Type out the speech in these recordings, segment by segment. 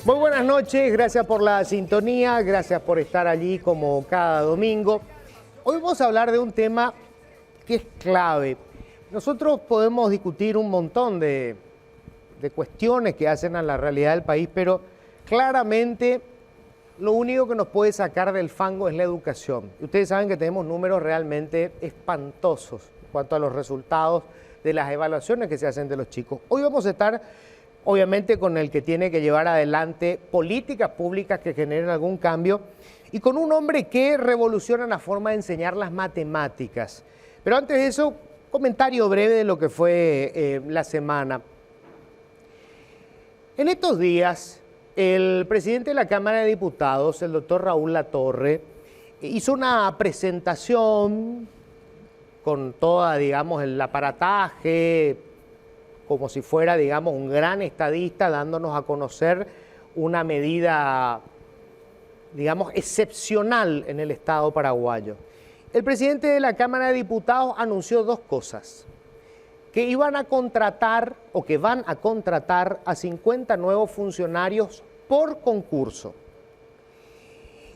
Muy buenas noches, gracias por la sintonía, gracias por estar allí como cada domingo. Hoy vamos a hablar de un tema que es clave. Nosotros podemos discutir un montón de cuestiones que hacen a la realidad del país, pero claramente lo único que nos puede sacar del fango es la educación. Y ustedes saben que tenemos números realmente espantosos en cuanto a los resultados de las evaluaciones que se hacen de los chicos. Hoy vamos a estar, obviamente, con el que tiene que llevar adelante políticas públicas que generen algún cambio y con un hombre que revoluciona la forma de enseñar las matemáticas. Pero antes de eso, comentario breve de lo que fue la semana. En estos días, el presidente de la Cámara de Diputados, el doctor Raúl Latorre, hizo una presentación con toda, digamos, el aparataje, como si fuera, digamos, un gran estadista dándonos a conocer una medida, digamos, excepcional en el Estado paraguayo. El presidente de la Cámara de Diputados anunció dos cosas: que iban a contratar o que van a contratar a 50 nuevos funcionarios por concurso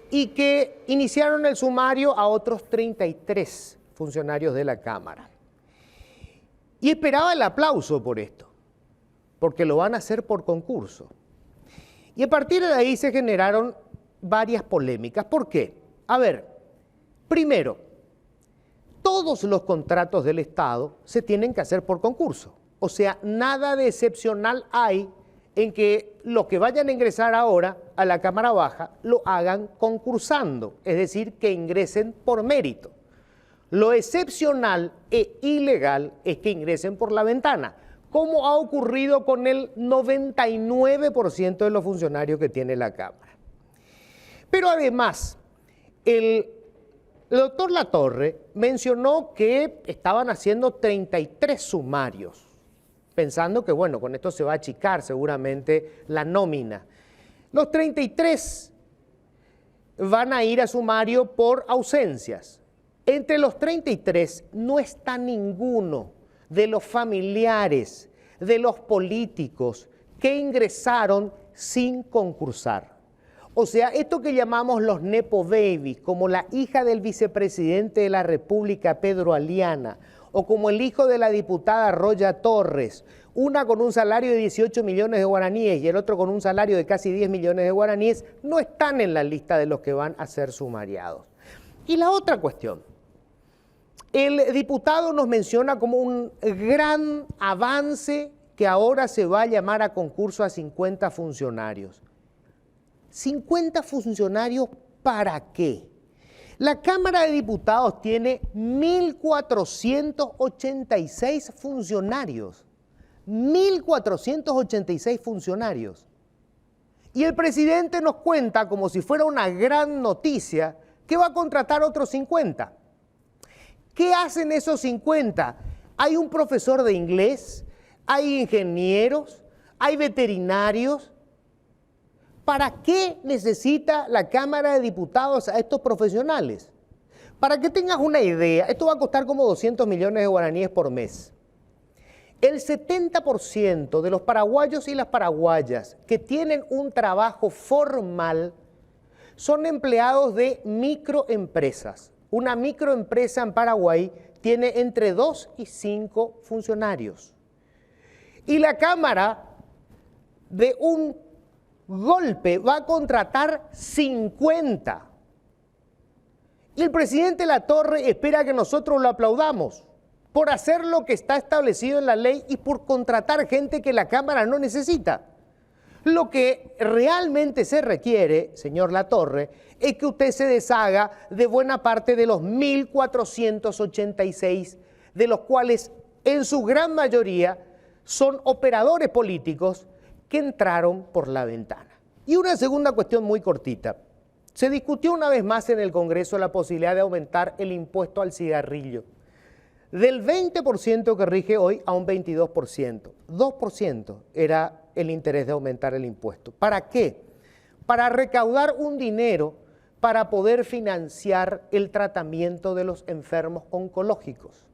y que iniciaron el sumario a otros 33 funcionarios de la Cámara. Y esperaba el aplauso por esto, porque lo van a hacer por concurso. Y a partir de ahí se generaron varias polémicas. ¿Por qué? A ver, primero, todos los contratos del Estado se tienen que hacer por concurso. O sea, nada de excepcional hay en que los que vayan a ingresar ahora a la Cámara Baja lo hagan concursando, es decir, que ingresen por mérito. Lo excepcional e ilegal es que ingresen por la ventana, como ha ocurrido con el 99% de los funcionarios que tiene la Cámara. Pero además, el doctor Latorre mencionó que estaban haciendo 33 sumarios, pensando que, bueno, con esto se va a achicar seguramente la nómina. Los 33 van a ir a sumario por ausencias. Entre los 33 no está ninguno de los familiares de los políticos que ingresaron sin concursar. O sea, esto que llamamos los Nepo Babies, como la hija del vicepresidente de la República, Pedro Aliana, o como el hijo de la diputada Roya Torres, una con un salario de 18 millones de guaraníes y el otro con un salario de casi 10 millones de guaraníes, no están en la lista de los que van a ser sumariados. Y la otra cuestión, el diputado nos menciona como un gran avance que ahora se va a llamar a concurso a 50 funcionarios. ¿50 funcionarios para qué? La Cámara de Diputados tiene 1.486 funcionarios. 1.486 funcionarios. Y el presidente nos cuenta, como si fuera una gran noticia, que va a contratar otros 50. ¿Qué hacen esos 50? Hay un profesor de inglés, hay ingenieros, hay veterinarios. ¿Para qué necesita la Cámara de Diputados a estos profesionales? Para que tengas una idea, esto va a costar como 200 millones de guaraníes por mes. El 70% de los paraguayos y las paraguayas que tienen un trabajo formal son empleados de microempresas. Una microempresa en Paraguay tiene entre 2 y 5 funcionarios. Y la Cámara, de un golpe, va a contratar 50. Y el presidente Latorre espera que nosotros lo aplaudamos por hacer lo que está establecido en la ley y por contratar gente que la Cámara no necesita. Lo que realmente se requiere, señor Latorre, es que usted se deshaga de buena parte de los 1.486, de los cuales en su gran mayoría son operadores políticos que entraron por la ventana. Y una segunda cuestión muy cortita. Se discutió una vez más en el Congreso la posibilidad de aumentar el impuesto al cigarrillo. Del 20% que rige hoy a un 22%. 2% era el interés de aumentar el impuesto. ¿Para qué? Para recaudar un dinero para poder financiar el tratamiento de los enfermos oncológicos.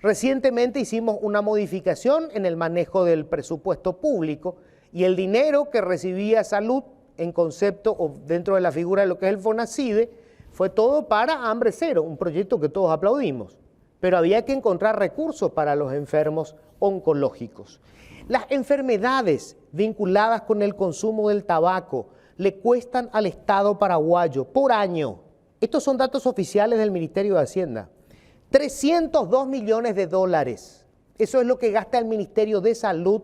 Recientemente hicimos una modificación en el manejo del presupuesto público Y el dinero que recibía salud en concepto o dentro de la figura de lo que es el FONACIDE fue todo para Hambre Cero, un proyecto que todos aplaudimos. Pero había que encontrar recursos para los enfermos oncológicos. Las enfermedades vinculadas con el consumo del tabaco le cuestan al Estado paraguayo por año, estos son datos oficiales del Ministerio de Hacienda, 302 millones de dólares. Eso es lo que gasta el Ministerio de Salud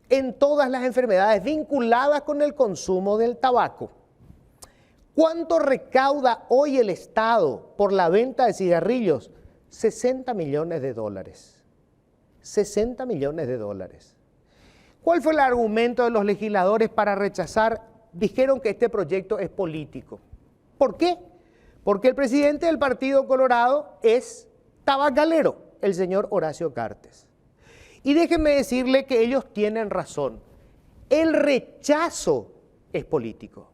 en todas las enfermedades vinculadas con el consumo del tabaco. ¿Cuánto recauda hoy el Estado por la venta de cigarrillos? 60 millones de dólares. 60 millones de dólares. ¿Cuál fue el argumento de los legisladores para rechazar? Dijeron que este proyecto es político. ¿Por qué? Porque el presidente del Partido Colorado es tabacalero, el señor Horacio Cartes. Y déjenme decirle que ellos tienen razón. El rechazo es político.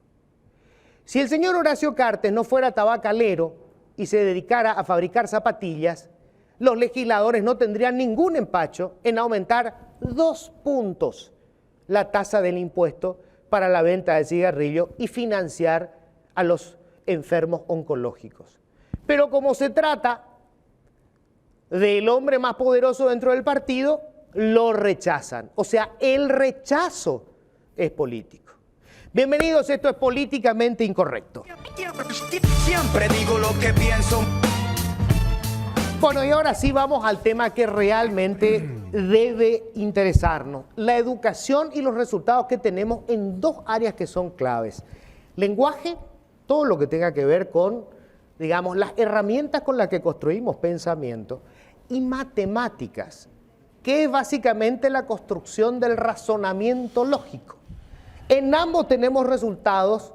Si el señor Horacio Cartes no fuera tabacalero y se dedicara a fabricar zapatillas, los legisladores no tendrían ningún empacho en aumentar 2 puntos la tasa del impuesto para la venta de cigarrillos y financiar a los enfermos oncológicos. Pero como se trata del hombre más poderoso dentro del partido, lo rechazan. O sea, el rechazo es político. Bienvenidos, esto es Políticamente Incorrecto. Siempre digo lo que pienso. Bueno, y ahora sí vamos al tema que realmente debe interesarnos. La educación y los resultados que tenemos en 2 áreas que son claves. Lenguaje, todo lo que tenga que ver con, digamos, las herramientas con las que construimos pensamiento. Y matemáticas, que es básicamente la construcción del razonamiento lógico. En ambos tenemos resultados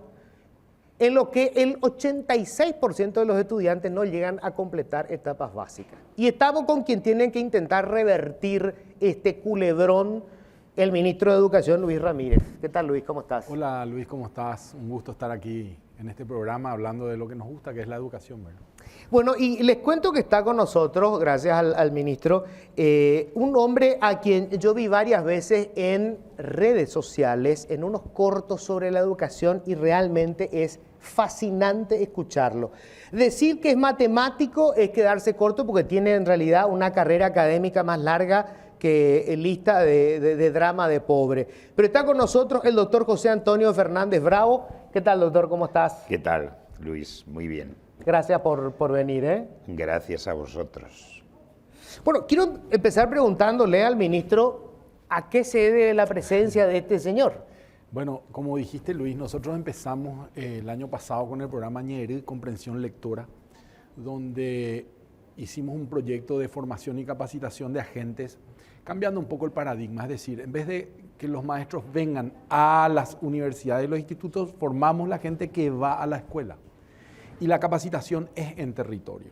en lo que el 86% de los estudiantes no llegan a completar etapas básicas. Y estamos con quien tiene que intentar revertir este culebrón, el ministro de Educación, Luis Ramírez. ¿Qué tal, Luis? ¿Cómo estás? Hola, Luis, ¿cómo estás? Un gusto estar aquí en este programa hablando de lo que nos gusta, que es la educación, ¿verdad? Bueno, y les cuento que está con nosotros, gracias al ministro, un hombre a quien yo vi varias veces en redes sociales, en unos cortos sobre la educación, y realmente es fascinante escucharlo. Decir que es matemático es quedarse corto porque tiene en realidad una carrera académica más larga que lista de drama de pobre. Pero está con nosotros el doctor José Antonio Fernández Bravo. ¿Qué tal, doctor? ¿Cómo estás? ¿Qué tal, Luis? Muy bien. Gracias por venir, ¿eh? Gracias a vosotros. Bueno, quiero empezar preguntándole al ministro a qué se debe la presencia de este señor. Bueno, como dijiste, Luis, nosotros empezamos el año pasado con el programa Ñeri, Comprensión Lectora, donde hicimos un proyecto de formación y capacitación de agentes, cambiando un poco el paradigma, es decir, en vez de que los maestros vengan a las universidades y los institutos, formamos la gente que va a la escuela. Y la capacitación es en territorio.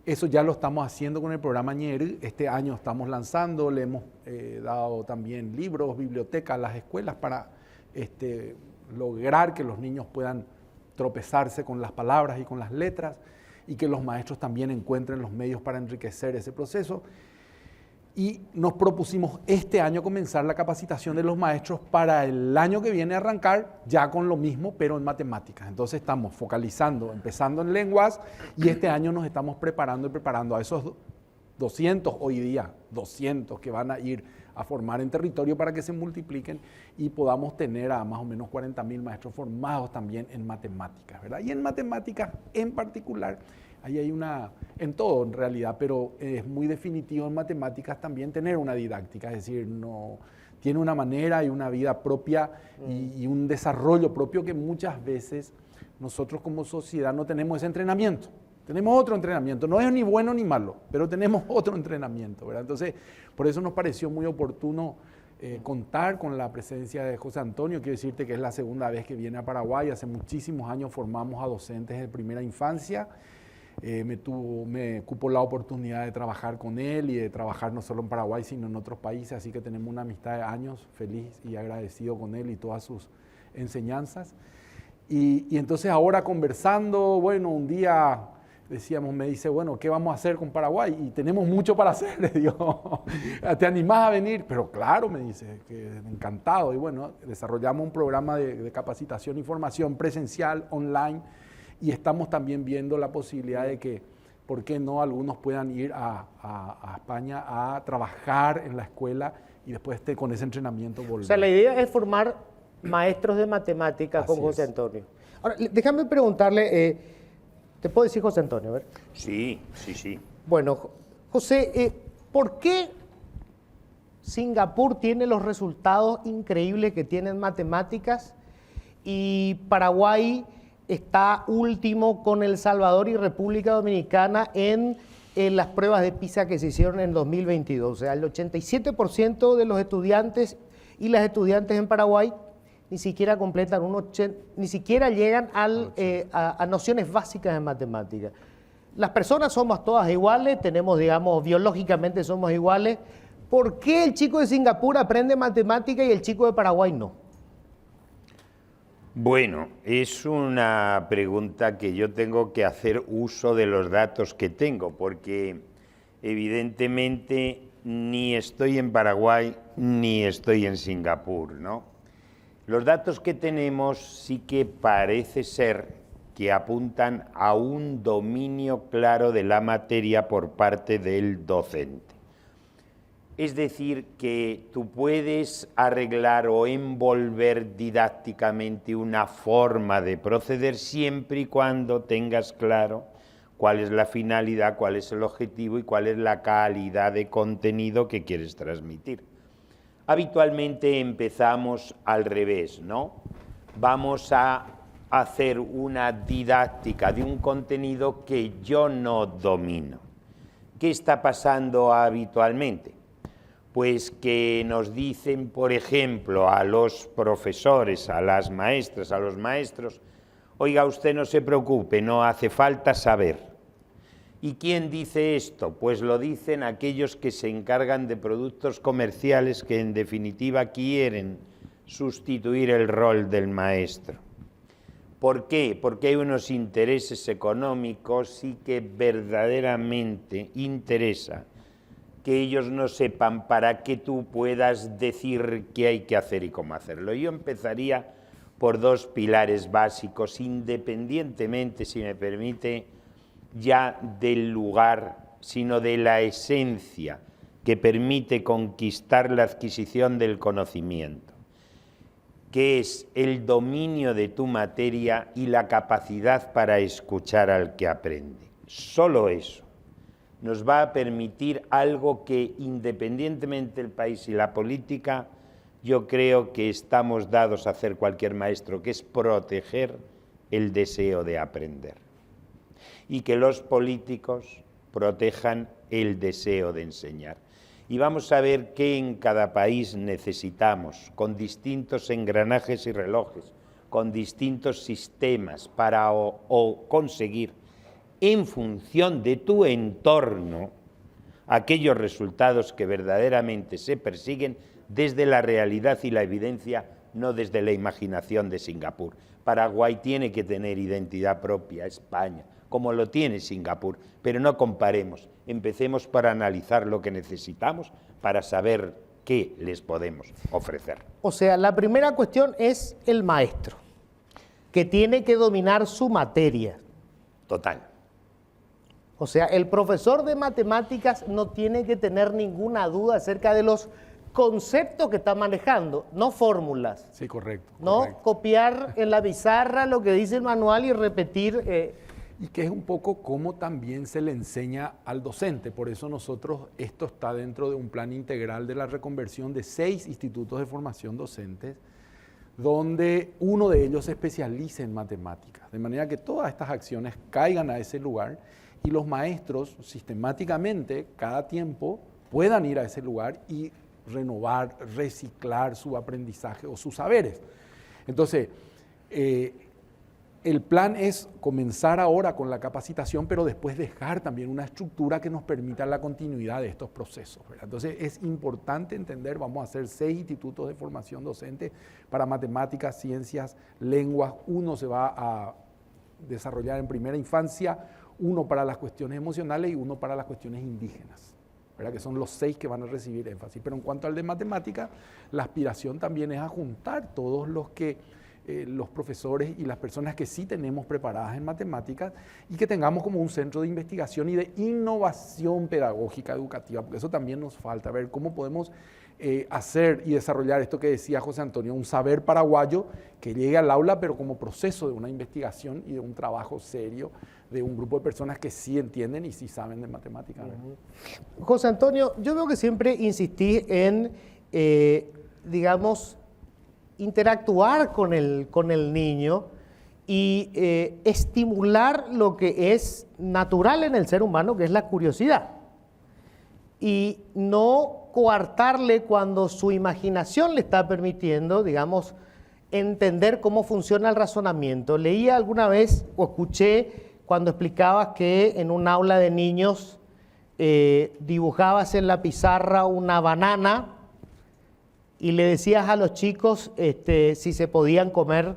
Eso ya lo estamos haciendo con el programa Ñeri. Este año estamos lanzando, le hemos dado también libros, bibliotecas a las escuelas para lograr que los niños puedan tropezarse con las palabras y con las letras y que los maestros también encuentren los medios para enriquecer ese proceso. Y nos propusimos este año comenzar la capacitación de los maestros para el año que viene arrancar ya con lo mismo, pero en matemáticas. Entonces estamos focalizando, empezando en lenguas, y este año nos estamos preparando a esos 200 hoy día, 200 que van a ir a formar en territorio para que se multipliquen y podamos tener a más o menos 40.000 maestros formados también en matemáticas, ¿verdad? Y en matemáticas en particular, ahí hay en todo en realidad, pero es muy definitivo en matemáticas también tener una didáctica, es decir, no tiene una manera y una vida propia y un desarrollo propio que muchas veces nosotros como sociedad no tenemos ese entrenamiento. Tenemos otro entrenamiento, no es ni bueno ni malo, pero tenemos otro entrenamiento, ¿verdad? Entonces, por eso nos pareció muy oportuno contar con la presencia de José Antonio. Quiero decirte que es la segunda vez que viene a Paraguay. Hace muchísimos años formamos a docentes de primera infancia. Me cupo la oportunidad de trabajar con él y de trabajar no solo en Paraguay, sino en otros países, así que tenemos una amistad de años, feliz y agradecido con él y todas sus enseñanzas. Y entonces ahora conversando, bueno, un día decíamos, me dice, bueno, ¿qué vamos a hacer con Paraguay? Y tenemos mucho para hacer, le digo, ¿te animás a venir? Pero claro, me dice, que encantado. Y bueno, desarrollamos un programa de capacitación y formación presencial, online, y estamos también viendo la posibilidad de que, ¿por qué no?, algunos puedan ir a España a trabajar en la escuela y después con ese entrenamiento volver. O sea, la idea es formar maestros de matemáticas con José Antonio. Ahora, déjame preguntarle, ¿te puedo decir José Antonio? A ver. Sí, sí, sí. Bueno, José, ¿por qué Singapur tiene los resultados increíbles que tiene en matemáticas y Paraguay está último con El Salvador y República Dominicana en las pruebas de PISA que se hicieron en 2022? O sea, el 87% de los estudiantes y las estudiantes en Paraguay ni siquiera completan ni siquiera llegan a nociones básicas de matemáticas. Las personas somos todas iguales, tenemos, digamos, biológicamente somos iguales. ¿Por qué el chico de Singapur aprende matemática y el chico de Paraguay no? Bueno, es una pregunta que yo tengo que hacer uso de los datos que tengo, porque evidentemente ni estoy en Paraguay ni estoy en Singapur, ¿no? Los datos que tenemos sí que parece ser que apuntan a un dominio claro de la materia por parte del docente. Es decir, que tú puedes arreglar o envolver didácticamente una forma de proceder siempre y cuando tengas claro cuál es la finalidad, cuál es el objetivo y cuál es la calidad de contenido que quieres transmitir. Habitualmente empezamos al revés, ¿no? Vamos a hacer una didáctica de un contenido que yo no domino. ¿Qué está pasando habitualmente? Pues que nos dicen, por ejemplo, a los profesores, a las maestras, a los maestros, oiga, usted no se preocupe, no hace falta saber. ¿Y quién dice esto? Pues lo dicen aquellos que se encargan de productos comerciales que en definitiva quieren sustituir el rol del maestro. ¿Por qué? Porque hay unos intereses económicos y que verdaderamente interesa que ellos no sepan para que tú puedas decir qué hay que hacer y cómo hacerlo. Yo empezaría por dos pilares básicos, independientemente, si me permite, ya del lugar, sino de la esencia que permite conquistar la adquisición del conocimiento, que es el dominio de tu materia y la capacidad para escuchar al que aprende. Solo eso nos va a permitir algo que, independientemente del país y la política, yo creo que estamos dados a hacer cualquier maestro, que es proteger el deseo de aprender. Y que los políticos protejan el deseo de enseñar. Y vamos a ver qué en cada país necesitamos, con distintos engranajes y relojes, con distintos sistemas para conseguir, en función de tu entorno, aquellos resultados que verdaderamente se persiguen desde la realidad y la evidencia, no desde la imaginación de Singapur. Paraguay tiene que tener identidad propia, España, como lo tiene Singapur, pero no comparemos, empecemos por analizar lo que necesitamos para saber qué les podemos ofrecer. O sea, la primera cuestión es el maestro, que tiene que dominar su materia. Total. O sea, el profesor de matemáticas no tiene que tener ninguna duda acerca de los conceptos que está manejando, no fórmulas. Sí, correcto. No correcto. copiar en la pizarra lo que dice el manual y repetir. Y que es un poco como también se le enseña al docente. Por eso esto está dentro de un plan integral de la reconversión de 6 institutos de formación docentes, donde uno de ellos se especializa en matemáticas, de manera que todas estas acciones caigan a ese lugar y los maestros sistemáticamente, cada tiempo, puedan ir a ese lugar y renovar, reciclar su aprendizaje o sus saberes. Entonces, el plan es comenzar ahora con la capacitación, pero después dejar también una estructura que nos permita la continuidad de estos procesos, ¿verdad? Entonces, es importante entender, vamos a hacer 6 institutos de formación docente para matemáticas, ciencias, lenguas. Uno se va a desarrollar en primera infancia, uno para las cuestiones emocionales y uno para las cuestiones indígenas, ¿verdad? Que son los 6 que van a recibir énfasis. Pero en cuanto al de matemática, la aspiración también es a juntar todos los profesores y las personas que sí tenemos preparadas en matemáticas y que tengamos como un centro de investigación y de innovación pedagógica educativa, porque eso también nos falta, ver cómo podemos hacer y desarrollar esto que decía José Antonio, un saber paraguayo que llegue al aula, pero como proceso de una investigación y de un trabajo serio de un grupo de personas que sí entienden y sí saben de matemáticas. José Antonio, yo veo que siempre insistís en, digamos, interactuar con el niño y estimular lo que es natural en el ser humano, que es la curiosidad. Y no coartarle cuando su imaginación le está permitiendo, digamos, entender cómo funciona el razonamiento. Leía alguna vez o escuché cuando explicabas que en un aula de niños dibujabas en la pizarra una banana y le decías a los chicos si se podían comer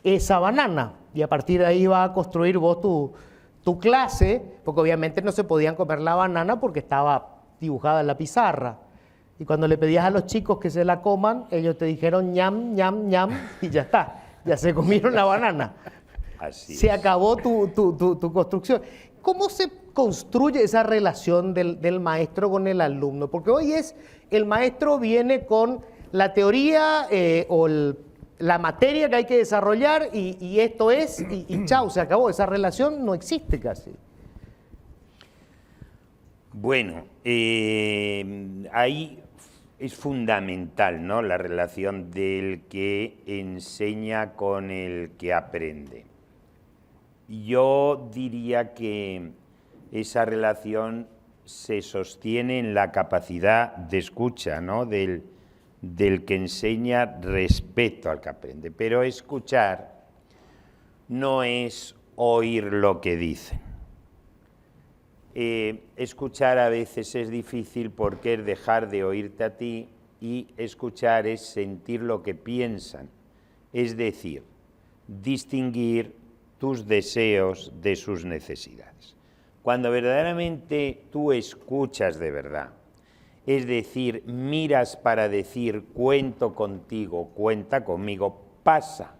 esa banana. Y a partir de ahí ibas a construir vos tu clase, porque obviamente no se podían comer la banana porque estaba dibujada en la pizarra. Y cuando le pedías a los chicos que se la coman, ellos te dijeron ñam, ñam, ñam, y ya está, ya se comieron la banana. Así se es. acabó tu construcción. ¿Cómo se construye esa relación del maestro con el alumno? Porque hoy el maestro viene con la teoría la materia que hay que desarrollar y esto es, y chao, se acabó. Esa relación no existe casi. Bueno, ahí es fundamental, ¿no?, la relación del que enseña con el que aprende. Yo diría que esa relación se sostiene en la capacidad de escucha, ¿no?, del que enseña respecto al que aprende. Pero escuchar no es oír lo que dicen. Escuchar a veces es difícil porque es dejar de oírte a ti, y escuchar es sentir lo que piensan, es decir, distinguir tus deseos de sus necesidades. Cuando verdaderamente tú escuchas de verdad, es decir, miras para decir cuento contigo, cuenta conmigo, pasa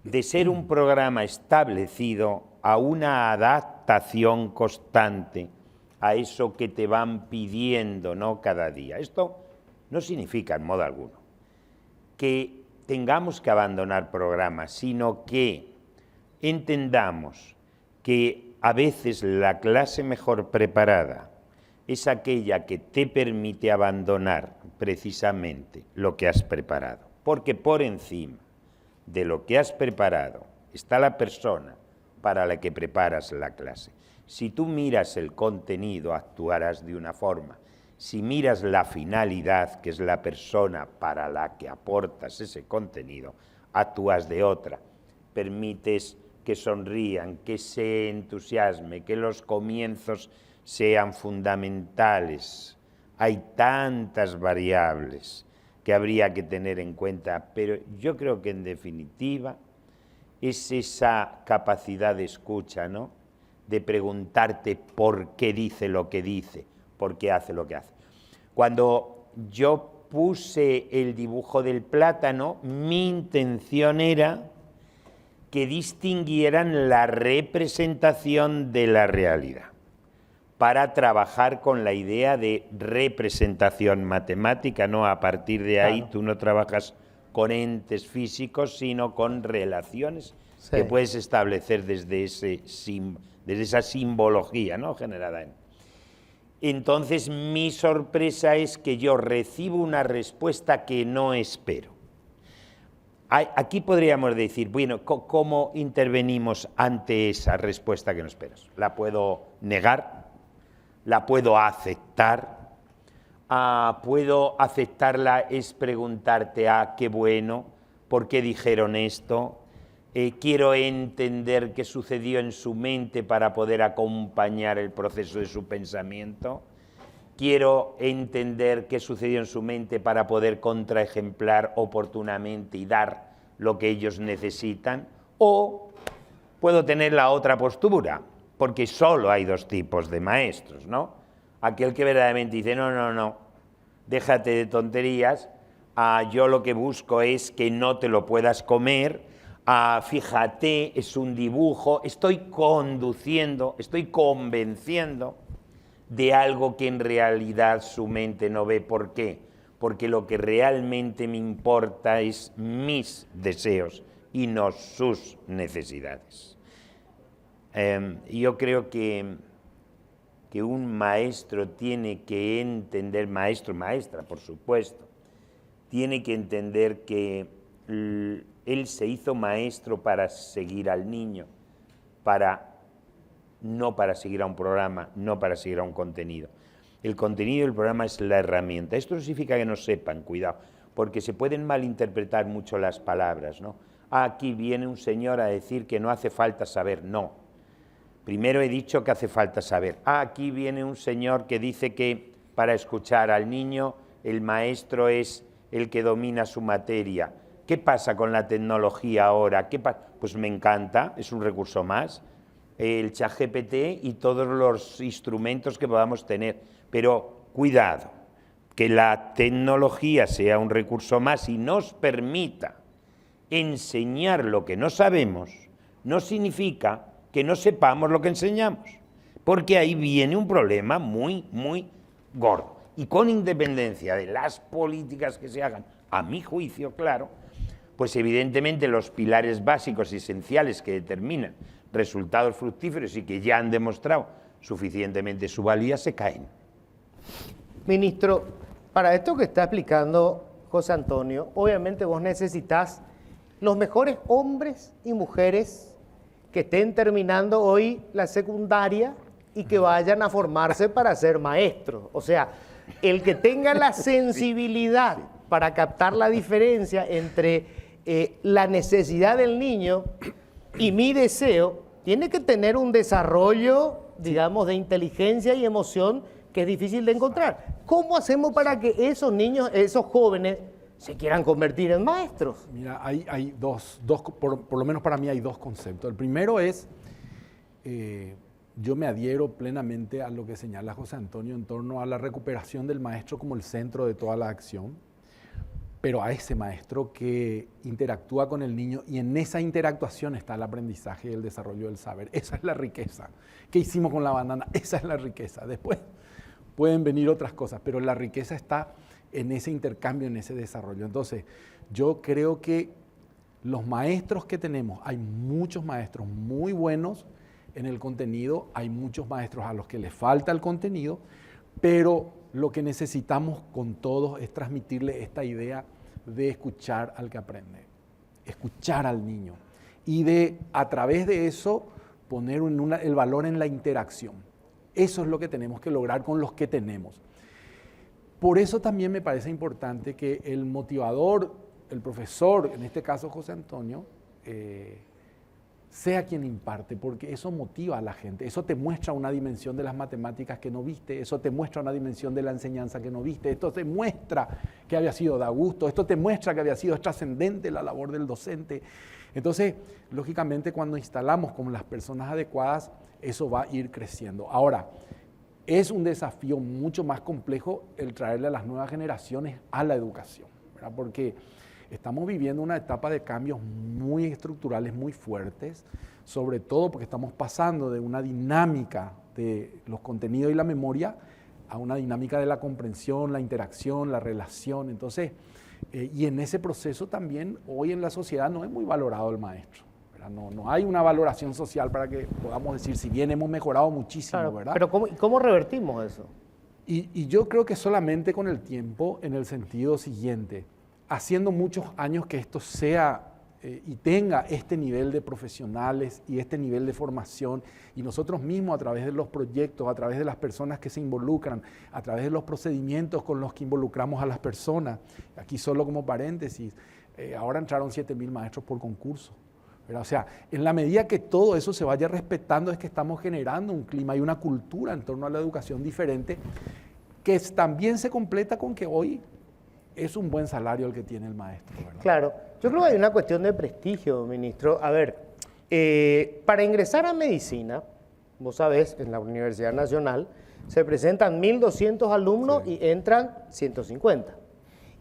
de ser un programa establecido a una adaptación constante a eso que te van pidiendo, ¿no?, cada día. Esto no significa en modo alguno que tengamos que abandonar programas, sino que entendamos que a veces la clase mejor preparada es aquella que te permite abandonar precisamente lo que has preparado, porque por encima de lo que has preparado está la persona para la que preparas la clase. Si tú miras el contenido, actuarás de una forma. Si miras la finalidad, que es la persona para la que aportas ese contenido, actúas de otra. Permites que sonrían, que se entusiasme, que los comienzos sean fundamentales. Hay tantas variables que habría que tener en cuenta, pero yo creo que en definitiva es esa capacidad de escucha, ¿no?, de preguntarte por qué dice lo que dice, por qué hace lo que hace. Cuando yo puse el dibujo del plátano, mi intención era que distinguieran la representación de la realidad, para trabajar con la idea de representación matemática, ¿no? A partir de ahí tú no trabajas con entes físicos, sino con relaciones que puedes establecer desde esa simbología, ¿no?, generada en. Entonces mi sorpresa es que yo recibo una respuesta que no espero. Aquí podríamos decir, bueno, ¿cómo intervenimos ante esa respuesta que no esperas? ¿La puedo negar? ¿La puedo aceptar? ¿Puedo aceptarla? Es preguntarte, qué bueno, ¿por qué dijeron esto? Quiero entender qué sucedió en su mente para poder acompañar el proceso de su pensamiento. Quiero entender qué sucedió en su mente para poder contraejemplar oportunamente y dar lo que ellos necesitan. O puedo tener la otra postura, porque solo hay dos tipos de maestros, ¿no? Aquel que verdaderamente dice, no, no, no, déjate de tonterías, yo lo que busco es que no te lo puedas comer, fíjate, es un dibujo, estoy conduciendo, estoy convenciendo de algo que en realidad su mente no ve. ¿Por qué? Porque lo que realmente me importa es mis deseos y no sus necesidades. Yo creo que un maestro tiene que entender, maestro, maestra, por supuesto, tiene que entender que él se hizo maestro para seguir al niño, no para seguir a un programa, no para seguir a un contenido. El contenido del programa es la herramienta. Esto no significa que no sepan, cuidado, porque se pueden malinterpretar mucho las palabras, ¿no? Aquí viene un señor a decir que no hace falta saber. No. Primero he dicho que hace falta saber. Aquí viene un señor que dice que para escuchar al niño el maestro es el que domina su materia. ¿Qué pasa con la tecnología ahora? Pues me encanta, es un recurso más, el ChatGPT y todos los instrumentos que podamos tener. Pero cuidado, que la tecnología sea un recurso más y nos permita enseñar lo que no sabemos, no significa que no sepamos lo que enseñamos, porque ahí viene un problema muy, muy gordo. Y con independencia de las políticas que se hagan, a mi juicio, claro, pues evidentemente los pilares básicos y esenciales que determinan resultados fructíferos y que ya han demostrado suficientemente su valía se caen. Ministro, para esto que está explicando José Antonio, obviamente vos necesitas los mejores hombres y mujeres que estén terminando hoy la secundaria y que vayan a formarse para ser maestros. O sea, el que tenga la sensibilidad para captar la diferencia entre la necesidad del niño y mi deseo, tiene que tener un desarrollo, digamos, de inteligencia y emoción que es difícil de encontrar. ¿Cómo hacemos para que esos niños, esos jóvenes, se quieran convertir en maestros? Mira, hay dos por lo menos para mí hay dos conceptos. El primero es, yo me adhiero plenamente a lo que señala José Antonio en torno a la recuperación del maestro como el centro de toda la acción, pero a ese maestro que interactúa con el niño y en esa interactuación está el aprendizaje y el desarrollo del saber. Esa es la riqueza. ¿Qué hicimos con la banana? Esa es la riqueza. Después pueden venir otras cosas, pero la riqueza está en ese intercambio, en ese desarrollo. Entonces, yo creo que los maestros que tenemos, hay muchos maestros muy buenos en el contenido, hay muchos maestros a los que les falta el contenido, pero lo que necesitamos con todos es transmitirle esta idea de escuchar al que aprende, escuchar al niño y de, a través de eso, poner el valor en la interacción. Eso es lo que tenemos que lograr con los que tenemos. Por eso también me parece importante que el motivador, el profesor, en este caso José Antonio, sea quien imparte, porque eso motiva a la gente, eso te muestra una dimensión de las matemáticas que no viste, eso te muestra una dimensión de la enseñanza que no viste, esto te muestra que había sido de gusto, esto te muestra que había sido trascendente la labor del docente. Entonces, lógicamente, cuando instalamos con las personas adecuadas, eso va a ir creciendo. Ahora, es un desafío mucho más complejo el traerle a las nuevas generaciones a la educación, ¿verdad? Porque estamos viviendo una etapa de cambios muy estructurales, muy fuertes, sobre todo porque estamos pasando de una dinámica de los contenidos y la memoria a una dinámica de la comprensión, la interacción, la relación. Entonces, y en ese proceso también hoy en la sociedad no es muy valorado el maestro. No hay una valoración social para que podamos decir, si bien hemos mejorado muchísimo, Claro, ¿verdad? pero ¿cómo revertimos eso? Y yo creo que solamente con el tiempo, en el sentido siguiente, haciendo muchos años que esto sea y tenga este nivel de profesionales y este nivel de formación, y nosotros mismos a través de los proyectos, a través de las personas que se involucran, a través de los procedimientos con los que involucramos a las personas, aquí solo como paréntesis, ahora entraron 7.000 maestros por concurso. ¿Verdad? O sea, en la medida que todo eso se vaya respetando es que estamos generando un clima y una cultura en torno a la educación diferente que también se completa con que hoy es un buen salario el que tiene el maestro, ¿verdad? Claro, yo creo que hay una cuestión de prestigio, ministro. A ver, para ingresar a medicina, vos sabés, en la Universidad Nacional se presentan 1.200 alumnos y entran 150.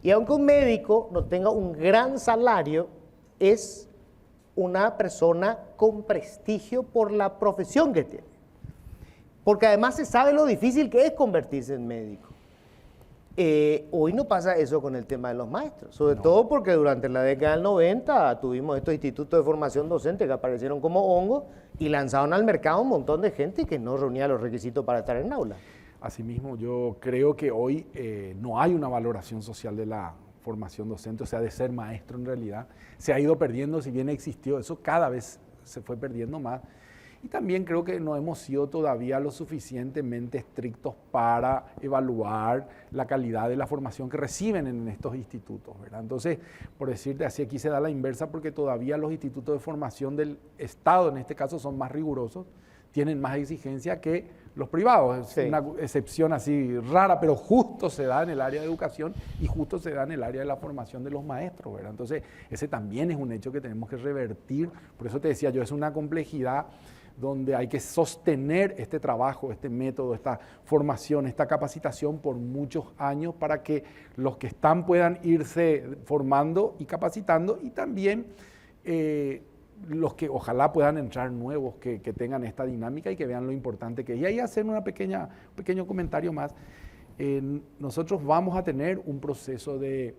Y aunque un médico no tenga un gran salario, es una persona con prestigio por la profesión que tiene. Porque además se sabe lo difícil que es convertirse en médico. Hoy no pasa eso con el tema de los maestros, sobre todo porque durante la década del 90 tuvimos estos institutos de formación docente que aparecieron como hongos y lanzaron al mercado un montón de gente que no reunía los requisitos para estar en aula. Asimismo, yo creo que hoy no hay una valoración social de la formación docente, o sea, de ser maestro en realidad. Se ha ido perdiendo, si bien existió, eso cada vez se fue perdiendo más. Y también creo que no hemos sido todavía lo suficientemente estrictos para evaluar la calidad de la formación que reciben en estos institutos, ¿verdad? Entonces, por decirte así, aquí se da la inversa porque todavía los institutos de formación del Estado, en este caso, son más rigurosos, tienen más exigencia que los privados. Es una excepción así rara, pero justo se da en el área de educación y justo se da en el área de la formación de los maestros, ¿verdad? Entonces, ese también es un hecho que tenemos que revertir. Por eso te decía yo, es una complejidad donde hay que sostener este trabajo, este método, esta formación, esta capacitación por muchos años para que los que están puedan irse formando y capacitando y también los que ojalá puedan entrar nuevos, que tengan esta dinámica y que vean lo importante que es. Y ahí hacer un pequeño comentario más. Nosotros vamos a tener un proceso de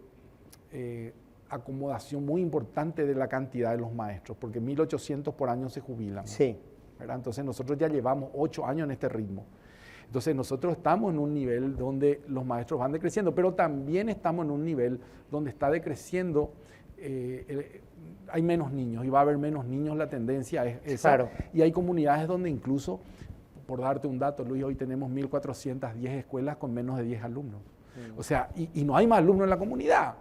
acomodación muy importante de la cantidad de los maestros, porque 1.800 por año se jubilan. Sí. ¿Verdad? Entonces nosotros ya llevamos 8 años en este ritmo. Entonces nosotros estamos en un nivel donde los maestros van decreciendo, pero también estamos en un nivel donde está decreciendo, hay menos niños y va a haber menos niños, la tendencia es esa. Claro. Y hay comunidades donde incluso, por darte un dato, Luis, hoy tenemos 1.410 escuelas con menos de 10 alumnos. O sea, y no hay más alumnos en la comunidad.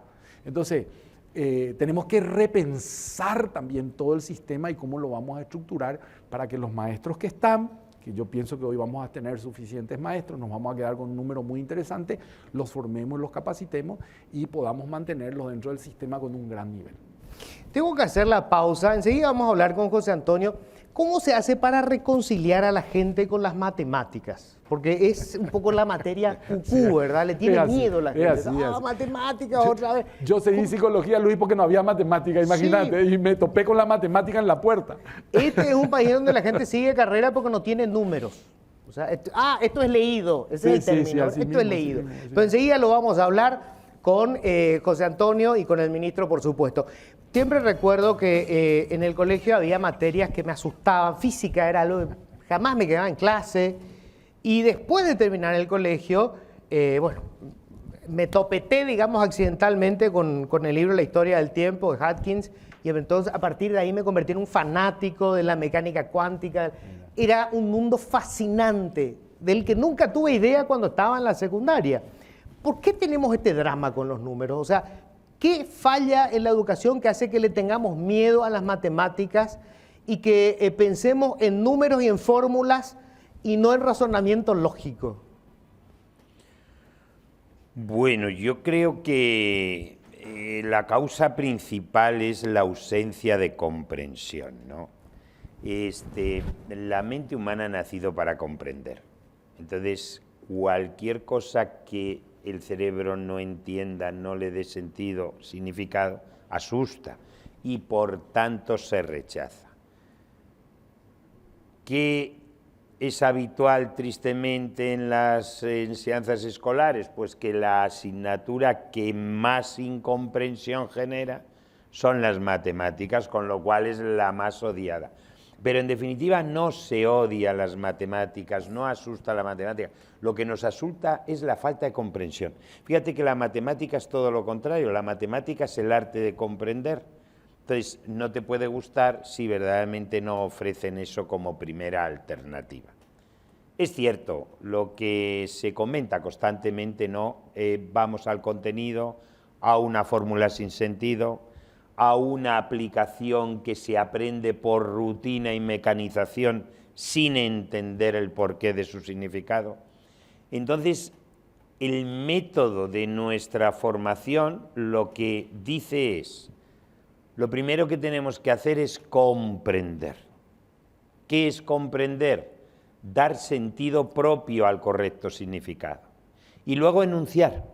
Entonces, tenemos que repensar también todo el sistema y cómo lo vamos a estructurar para que los maestros que están, que yo pienso que hoy vamos a tener suficientes maestros, nos vamos a quedar con un número muy interesante, los formemos, los capacitemos y podamos mantenerlos dentro del sistema con un gran nivel. Tengo que hacer la pausa, enseguida vamos a hablar con José Antonio. ¿Cómo se hace para reconciliar a la gente con las matemáticas? Porque es un poco la materia cucú, ¿verdad? Le tiene miedo la gente. Matemáticas otra vez. Yo seguí psicología, Luis, porque no había matemática, imagínate, y me topé con la matemática en la puerta. Este es un país donde la gente sigue carrera porque no tiene números. O sea, esto es leído, ese es el término, esto es leído. Entonces enseguida lo vamos a hablar con José Antonio y con el ministro, por supuesto. Siempre recuerdo que en el colegio había materias que me asustaban. Física era algo que jamás me quedaba en clase. Y después de terminar el colegio, me topeté, digamos, accidentalmente con el libro La historia del tiempo de Atkins. Y entonces, a partir de ahí me convertí en un fanático de la mecánica cuántica. Era un mundo fascinante, del que nunca tuve idea cuando estaba en la secundaria. ¿Por qué tenemos este drama con los números? O sea, ¿qué falla en la educación que hace que le tengamos miedo a las matemáticas y que pensemos en números y en fórmulas y no en razonamiento lógico? Bueno, yo creo que la causa principal es la ausencia de comprensión, ¿no? La mente humana ha nacido para comprender. Entonces, cualquier cosa que el cerebro no entienda, no le dé sentido, significado, asusta y por tanto se rechaza. ¿Qué es habitual tristemente en las enseñanzas escolares? Pues que la asignatura que más incomprensión genera son las matemáticas, con lo cual es la más odiada. Pero en definitiva no se odia las matemáticas, no asusta la matemática. Lo que nos asusta es la falta de comprensión. Fíjate que la matemática es todo lo contrario, la matemática es el arte de comprender. Entonces no te puede gustar si verdaderamente no ofrecen eso como primera alternativa. Es cierto, lo que se comenta constantemente, ¿no? Vamos al contenido, a una fórmula sin sentido, a una aplicación que se aprende por rutina y mecanización sin entender el porqué de su significado. Entonces, el método de nuestra formación lo que dice es, lo primero que tenemos que hacer es comprender. ¿Qué es comprender? dar sentido propio al correcto significado. Y luego enunciar.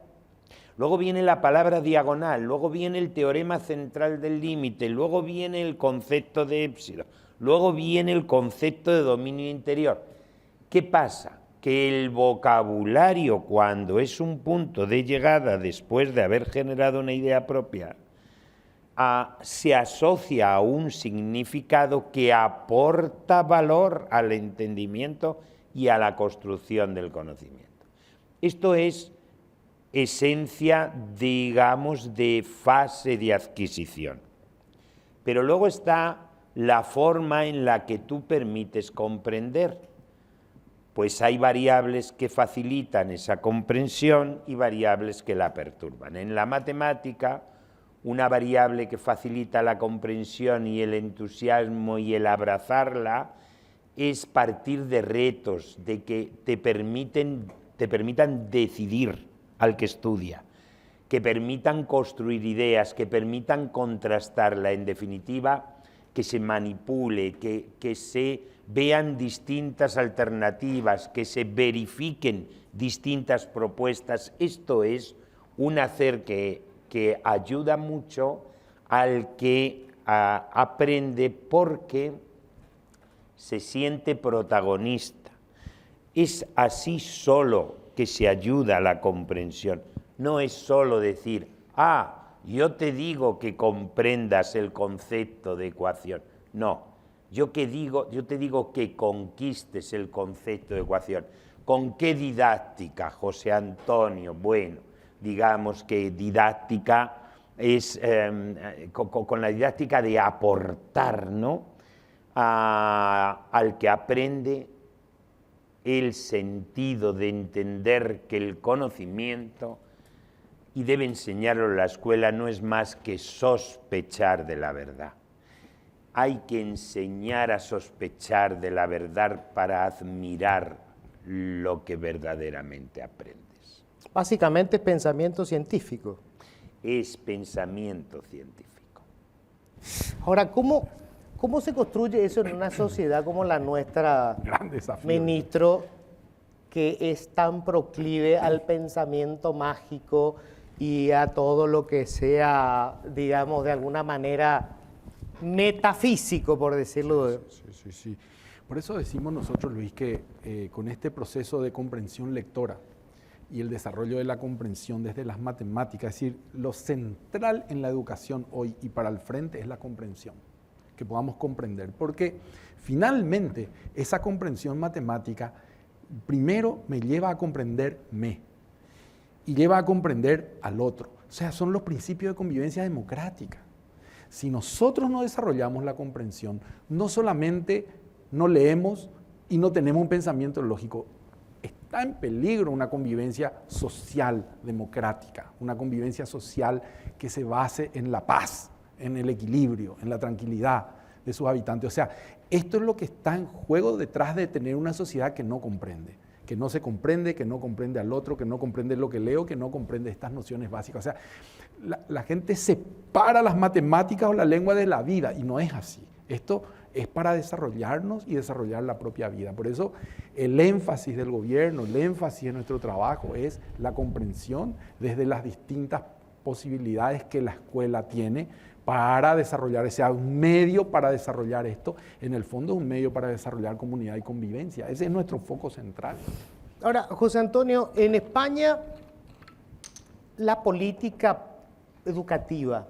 Luego viene la palabra diagonal, luego viene el teorema central del límite, luego viene el concepto de épsilon, luego viene el concepto de dominio interior. ¿Qué pasa? Que el vocabulario, cuando es un punto de llegada después de haber generado una idea propia, se asocia a un significado que aporta valor al entendimiento y a la construcción del conocimiento. Esto es esencia, digamos, de fase de adquisición. Pero luego está la forma en la que tú permites comprender. Pues hay variables que facilitan esa comprensión y variables que la perturban. En la matemática, una variable que facilita la comprensión y el entusiasmo y el abrazarla es partir de retos, de que te permitan decidir al que estudia, que permitan construir ideas, que permitan contrastarla, en definitiva, que se manipule, que se vean distintas alternativas, que se verifiquen distintas propuestas. Esto es un hacer que ayuda mucho al que aprende porque se siente protagonista. Es así solo que se ayuda a la comprensión. No es solo decir, yo te digo que comprendas el concepto de ecuación. No, yo te digo que conquistes el concepto de ecuación. ¿Con qué didáctica, José Antonio? Bueno, digamos que didáctica es con la didáctica de aportar, ¿no?, al que aprende el sentido de entender que el conocimiento, y debe enseñarlo en la escuela, no es más que sospechar de la verdad. Hay que enseñar a sospechar de la verdad para admirar lo que verdaderamente aprendes. Básicamente es pensamiento científico. Es pensamiento científico. Ahora, ¿cómo se construye eso en una sociedad como la nuestra, Gran desafío. ministro, que es tan proclive al pensamiento mágico y a todo lo que sea, digamos, de alguna manera metafísico, por decirlo? Sí. Por eso decimos nosotros, Luis, que con este proceso de comprensión lectora y el desarrollo de la comprensión desde las matemáticas, es decir, lo central en la educación hoy y para el frente es la comprensión, que podamos comprender, porque finalmente esa comprensión matemática primero me lleva a comprenderme y lleva a comprender al otro. O sea, son los principios de convivencia democrática. Si nosotros no desarrollamos la comprensión, no solamente no leemos y no tenemos un pensamiento lógico, está en peligro una convivencia social democrática, una convivencia social que se base en la paz, en el equilibrio, en la tranquilidad de sus habitantes. O sea, esto es lo que está en juego detrás de tener una sociedad que no comprende, que no se comprende, que no comprende al otro, que no comprende lo que leo, que no comprende estas nociones básicas. O sea, la gente separa las matemáticas o la lengua de la vida y no es así. Esto es para desarrollarnos y desarrollar la propia vida. Por eso el énfasis del gobierno, el énfasis de nuestro trabajo es la comprensión desde las distintas posibilidades que la escuela tiene para desarrollar, o sea, un medio para desarrollar esto, en el fondo un medio para desarrollar comunidad y convivencia. Ese es nuestro foco central. Ahora, José Antonio, en España la política educativa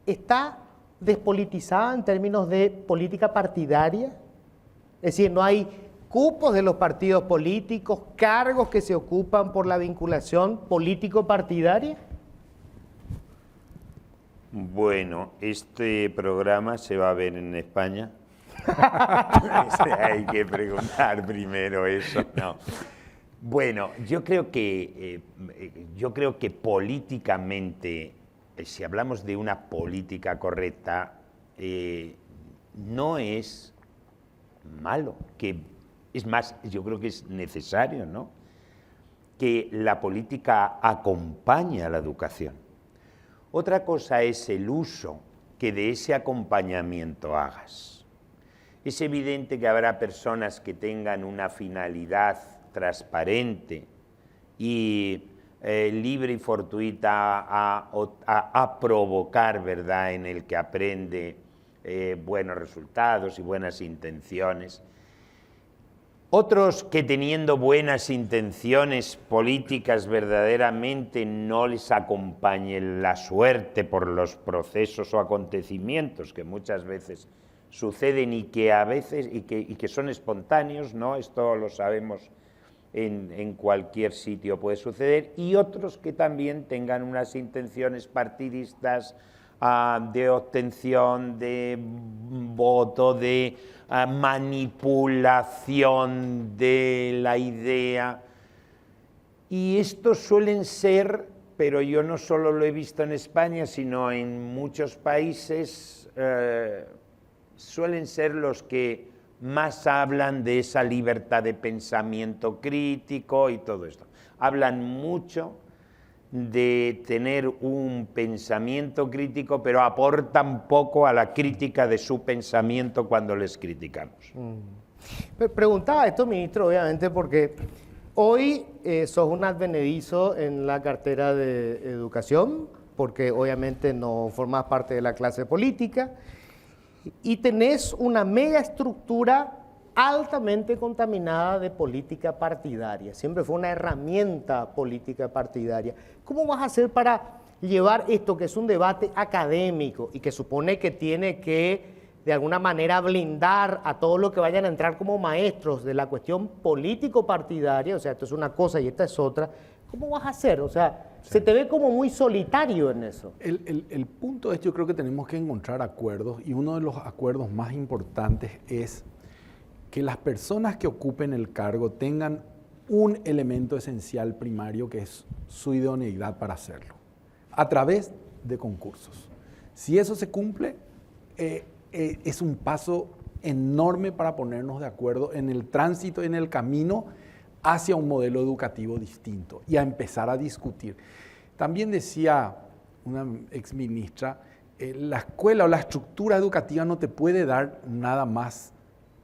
está despolitizada en términos de política partidaria, es decir, no hay cupos de los partidos políticos, cargos que se ocupan por la vinculación político-partidaria. Bueno, este programa se va a ver en España. Hay que preguntar primero eso, ¿no? Bueno, yo creo que políticamente, si hablamos de una política correcta, no es malo, que es más, yo creo que es necesario, ¿no?, que la política acompañe a la educación. Otra cosa es el uso que de ese acompañamiento hagas. Es evidente que habrá personas que tengan una finalidad transparente y libre y fortuita a provocar, ¿verdad?, en el que aprende buenos resultados y buenas intenciones. Otros que teniendo buenas intenciones políticas verdaderamente no les acompañe la suerte por los procesos o acontecimientos que muchas veces suceden y que a veces y que son espontáneos, ¿no? Esto lo sabemos en cualquier sitio puede suceder, y otros que también tengan unas intenciones partidistas de obtención de voto, de manipulación de la idea. Y estos suelen ser, pero yo no solo lo he visto en España, sino en muchos países, suelen ser los que más hablan de esa libertad de pensamiento crítico y todo esto. Hablan mucho de tener un pensamiento crítico, pero aportan poco a la crítica de su pensamiento cuando les criticamos. Preguntaba esto, ministro, obviamente, porque hoy sos un advenedizo en la cartera de educación, porque obviamente no formás parte de la clase política, y tenés una mega estructura altamente contaminada de política partidaria. Siempre fue una herramienta política partidaria. ¿Cómo vas a hacer para llevar esto, que es un debate académico y que supone que tiene que, de alguna manera, blindar a todos los que vayan a entrar como maestros de la cuestión político-partidaria? O sea, esto es una cosa y esta es otra. ¿Cómo vas a hacer? O sea, sí, se te ve como muy solitario en eso. El punto es, yo creo que tenemos que encontrar acuerdos, y uno de los acuerdos más importantes es que las personas que ocupen el cargo tengan un elemento esencial primario, que es su idoneidad para hacerlo, a través de concursos. Si eso se cumple, es un paso enorme para ponernos de acuerdo en el tránsito, en el camino hacia un modelo educativo distinto y a empezar a discutir. También decía una exministra, la escuela o la estructura educativa no te puede dar nada más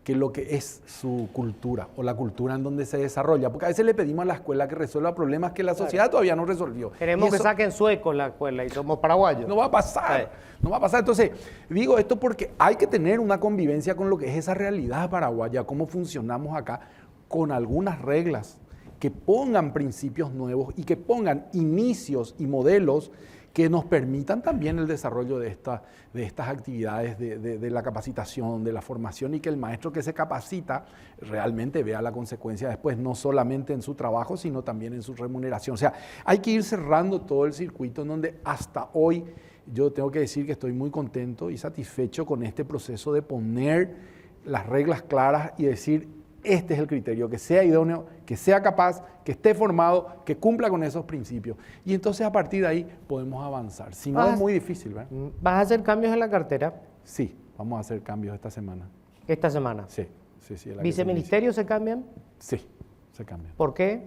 que lo que es su cultura o la cultura en donde se desarrolla, porque a veces le pedimos a la escuela que resuelva problemas que la sociedad todavía no resolvió. Queremos que saquen sueco la escuela y somos paraguayos. No va a pasar, no va a pasar. Entonces, digo esto porque hay que tener una convivencia con lo que es esa realidad paraguaya, cómo funcionamos acá, con algunas reglas que pongan principios nuevos y que pongan inicios y modelos que nos permitan también el desarrollo de estas actividades de la capacitación, de la formación, y que el maestro que se capacita realmente vea la consecuencia después, no solamente en su trabajo, sino también en su remuneración. O sea, hay que ir cerrando todo el circuito en donde hasta hoy yo tengo que decir que estoy muy contento y satisfecho con este proceso de poner las reglas claras y decir, este es el criterio, que sea idóneo, que sea capaz, que esté formado, que cumpla con esos principios. Y entonces a partir de ahí podemos avanzar. Si no, es muy difícil, ¿verdad? ¿Vas a hacer cambios en la cartera? Sí, vamos a hacer cambios esta semana. ¿Esta semana? Sí. ¿Viceministerios se cambian? Sí, se cambian. ¿Por qué?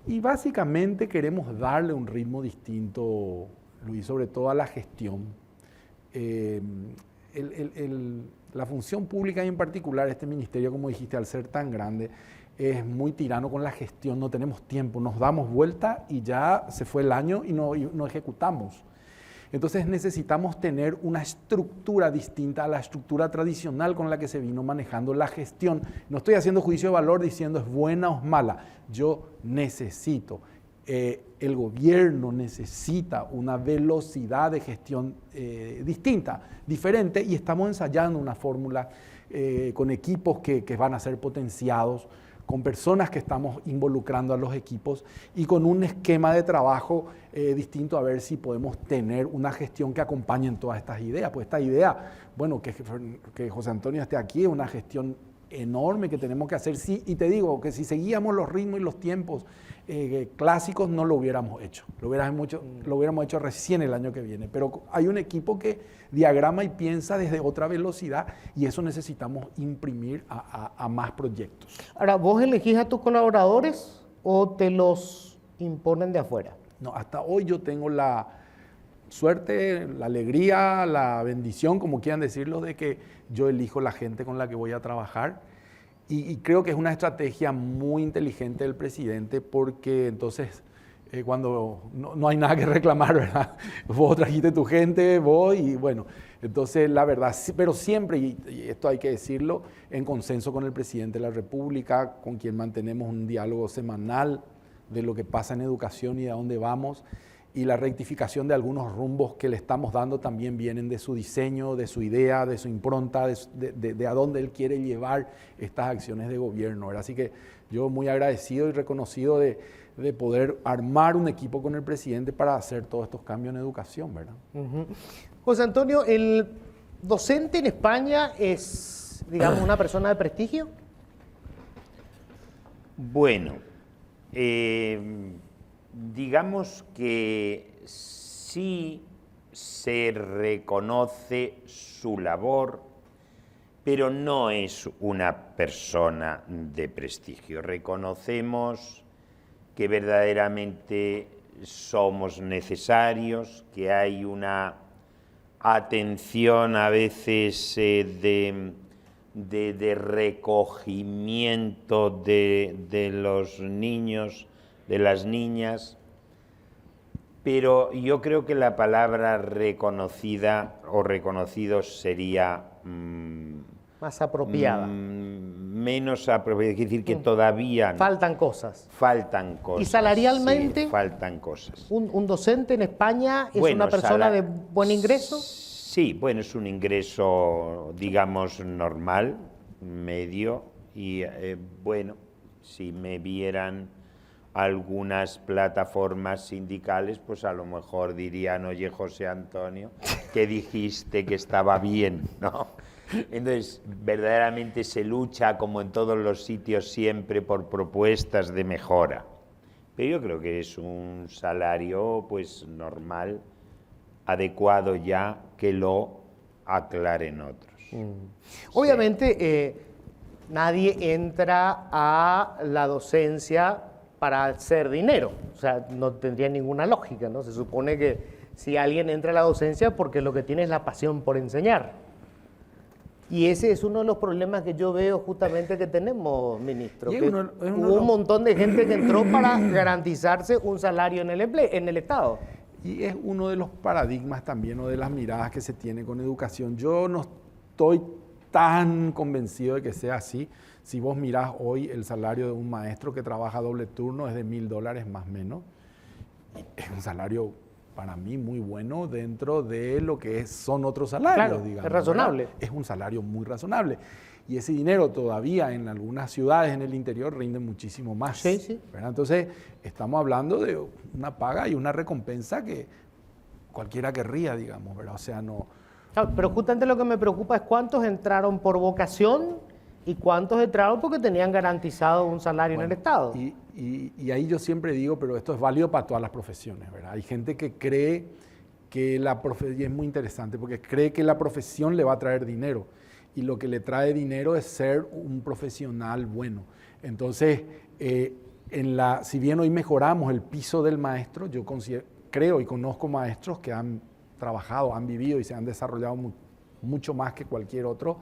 Y básicamente queremos darle un ritmo distinto, Luis, sobre todo a la gestión. La función pública y en particular este ministerio, como dijiste, al ser tan grande, es muy tirano con la gestión, no tenemos tiempo, nos damos vuelta y ya se fue el año y no ejecutamos. Entonces necesitamos tener una estructura distinta a la estructura tradicional con la que se vino manejando la gestión. No estoy haciendo juicio de valor diciendo es buena o es mala, yo necesito. El gobierno necesita una velocidad de gestión distinta, diferente, y estamos ensayando una fórmula con equipos que van a ser potenciados, con personas que estamos involucrando a los equipos y con un esquema de trabajo distinto, a ver si podemos tener una gestión que acompañe en todas estas ideas. Pues esta idea, bueno, que José Antonio esté aquí, es una gestión enorme que tenemos que hacer, sí, y te digo que si seguíamos los ritmos y los tiempos clásicos no lo hubiéramos hecho, lo hubiéramos hecho recién el año que viene, pero hay un equipo que diagrama y piensa desde otra velocidad y eso necesitamos imprimir a más proyectos. Ahora, ¿vos elegís a tus colaboradores o te los imponen de afuera? No, hasta hoy yo tengo suerte, la alegría, la bendición, como quieran decirlo, de que yo elijo la gente con la que voy a trabajar. Y creo que es una estrategia muy inteligente del presidente porque entonces cuando no hay nada que reclamar, ¿verdad? Vos trajiste tu gente, vos y bueno, entonces la verdad, pero siempre, y esto hay que decirlo, en consenso con el presidente de la República, con quien mantenemos un diálogo semanal de lo que pasa en educación y de a dónde vamos, y la rectificación de algunos rumbos que le estamos dando también vienen de su diseño, de su idea, de su impronta, de a dónde él quiere llevar estas acciones de gobierno, ¿verdad? Así que yo muy agradecido y reconocido de poder armar un equipo con el presidente para hacer todos estos cambios en educación, ¿verdad? José Antonio, ¿el docente en España es, digamos, una persona de prestigio? Bueno, digamos que sí se reconoce su labor, pero no es una persona de prestigio. Reconocemos que verdaderamente somos necesarios, que hay una atención a veces de recogimiento de los niños, de las niñas, pero yo creo que la palabra reconocida o reconocidos sería más apropiada. Menos apropiada, es decir, que todavía no. Faltan cosas. Faltan cosas. ¿Y salarialmente? Sí, faltan cosas. ¿Un docente en España es Bueno, una persona de buen ingreso? Sí, bueno, es un ingreso, digamos, normal, medio, y bueno, si me vieran algunas plataformas sindicales, pues a lo mejor dirían, oye, José Antonio, que dijiste que estaba bien, ¿no? Entonces, verdaderamente se lucha, como en todos los sitios, siempre por propuestas de mejora. Pero yo creo que es un salario, pues, normal, adecuado ya, que lo aclaren otros. Obviamente, nadie entra a la docencia para hacer dinero. O sea, no tendría ninguna lógica, ¿no? Se supone que si alguien entra a la docencia porque lo que tiene es la pasión por enseñar. Y ese es uno de los problemas que yo veo justamente que tenemos, ministro. Que hubo un montón de gente que entró para garantizarse un salario en el Estado. Y es uno de los paradigmas también o de las miradas que se tiene con educación. Yo no estoy tan convencido de que sea así. Si vos mirás hoy el salario de un maestro que trabaja doble turno es de $1.000 más o menos. Es un salario para mí muy bueno dentro de lo que son otros salarios, claro, digamos. Es razonable. ¿Verdad? Es un salario muy razonable. Y ese dinero todavía en algunas ciudades en el interior rinde muchísimo más. Sí, sí. ¿Verdad? Entonces, estamos hablando de una paga y una recompensa que cualquiera querría, digamos, ¿verdad? O sea, no... Claro, pero justamente lo que me preocupa es cuántos entraron por vocación y cuántos entraron porque tenían garantizado un salario en el Estado. Y ahí yo siempre digo, pero esto es válido para todas las profesiones, ¿verdad? Hay gente que cree que la profesión, y es muy interesante, porque cree que la profesión le va a traer dinero, y lo que le trae dinero es ser un profesional bueno. Entonces, si bien hoy mejoramos el piso del maestro, yo creo y conozco maestros que han trabajado, han vivido y se han desarrollado mucho más que cualquier otro,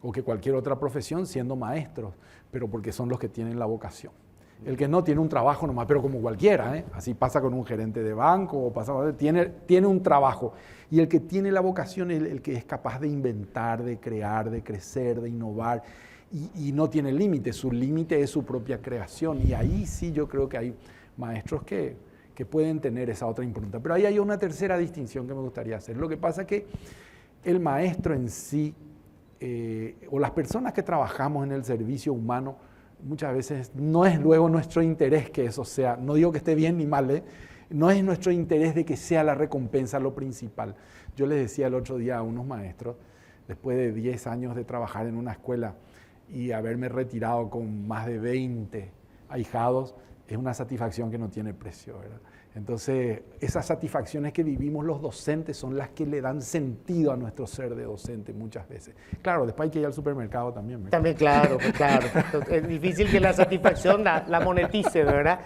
o que cualquier otra profesión siendo maestros, pero porque son los que tienen la vocación. El que no tiene un trabajo nomás, pero como cualquiera, ¿eh? Así pasa con un gerente de banco, o tiene un trabajo. Y el que tiene la vocación es el que es capaz de inventar, de crear, de crecer, de innovar, y no tiene límite. Su límite es su propia creación. Y ahí sí yo creo que hay maestros que pueden tener esa otra impronta. Pero ahí hay una tercera distinción que me gustaría hacer. Lo que pasa es que el maestro en sí, o las personas que trabajamos en el servicio humano, muchas veces no es luego nuestro interés que eso sea, no digo que esté bien ni mal, no es nuestro interés de que sea la recompensa lo principal. Yo les decía el otro día a unos maestros, después de 10 años de trabajar en una escuela y haberme retirado con más de 20 ahijados, es una satisfacción que no tiene precio, ¿verdad? Entonces, esas satisfacciones que vivimos los docentes son las que le dan sentido a nuestro ser de docente muchas veces. Claro, después hay que ir al supermercado también, ¿verdad? También, claro, claro. Es difícil que la satisfacción la monetice, ¿verdad?